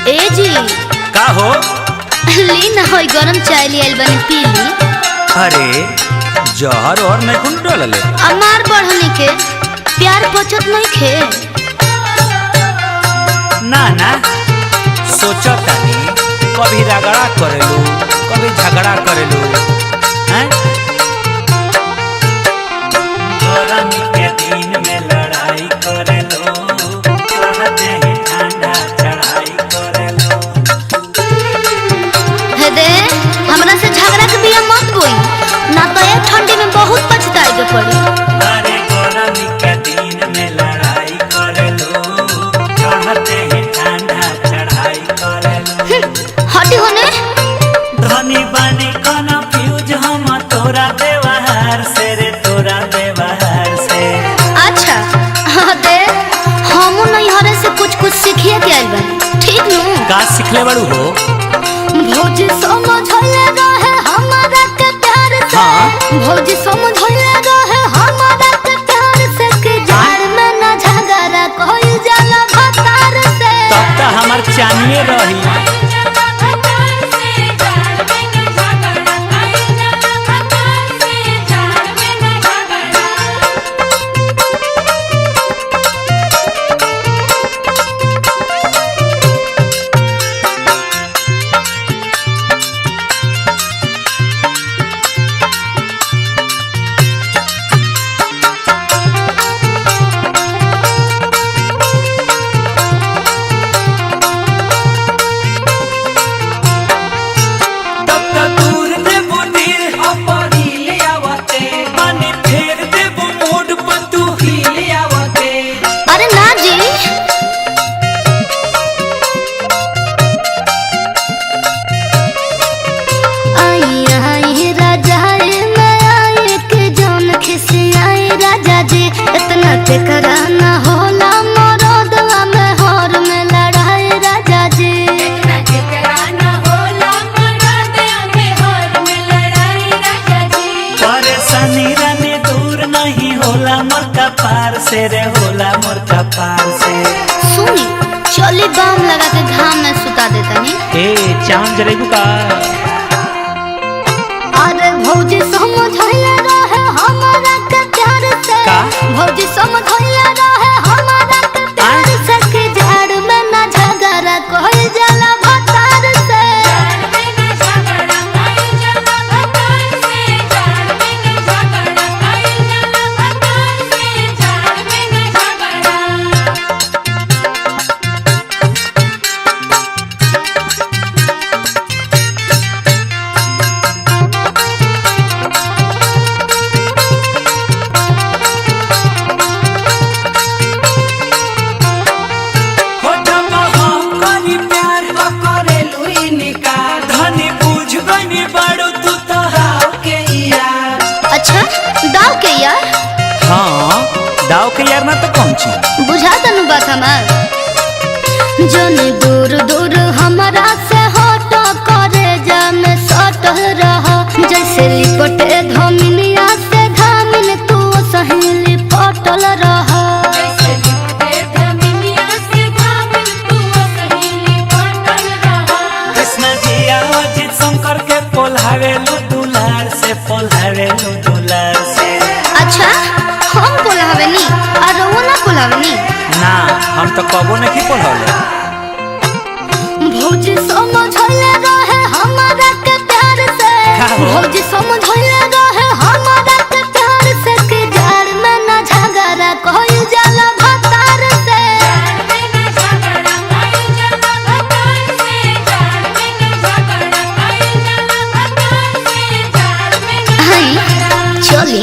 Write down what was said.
ए जी का हो? ली ना होई गरम चाय लियल बनी पी ली। अरे जहर और नहीं कुन डलले अमार बढ़ने के प्यार बचत नहीं खे। ना ना सोचो तानी कभी रगड़ा करेलू कभी झगड़ा करेलू हैं? गरमी के दिन में लड़ाई करेलू कहते हैं ठंडा चढ़ाई करेलू। हे दे हमरा से झगड़ा के बिया मत बोई ना तो ये ठंडी में बहुत पछताए के पड़ी। अरे गरमी के दिन में लड़ाई करेलू कहते हैं ठंडा चढ़ाई करेलू। हटी होने धनी बनी कोनो फ्यूज हम तोरा व्यवहार से रे तोरा व्यवहार से। अच्छा हाँ दे हमू नहीं हरे से कुछ सीखिए के आइल बानी ठीक नु। का सिखले बड़ू हो? भौजी समझले रहे हमारा के प्यार से। हाँ। भौजी समझले रहे हमारा के प्यार से कि जाड़ में न झगड़ा कोई जाला भतार से। तब तो हमार चानिए रही। अरे ना जी आई आई राजा मैं आई के जौन खिसियाई राजा जी इतना ते कराना होला मरदवा में हर में लड़ाई राजा जी। इतना ते कराना होला मरदवा में हर में लड़ाई राजा जी। परेशानी रानी दूर नहीं होला मोर कपार से रे होला मोर कपार से। सुनी चली बाम लगा के घाम में सुता देता नी। ए चांद जलेबू का अरे भौजी समझले रहे हमारा के प्यार से। का? भौजी समझले रहे हमारा के प्यार से कि जाड़ में ना झगड़ा कोई जाला भतार से। हो जब हम कनी प्यार करेलू इनकार धनी बुझ गनी बड़ू तू तो हाव के यार। अच्छा दाव के यार हाँ दाव के यार ना तो कौन ची बुझा तनु बात हमार। जनी दूर दूर हमारा से हट करे जा में सट रह जैसे लिपटे धमिनिया से धामिन तू सही लिपटल रह। कृष्ण जी अजित शंकर के पोल्हावेलू दुलार से पोल्हावेलू दुलार से। अच्छा हम बोलावे नी और वो ना बोलावे नी। ना हम तो कबो नहीं पोल्हावले। भौजी समझले रहे हमारा के प्यार से। का हो? भौजी समझले रहे हमारा के प्यार से कि जाड़ में ना झगड़ा कोई जाला भतार से। चली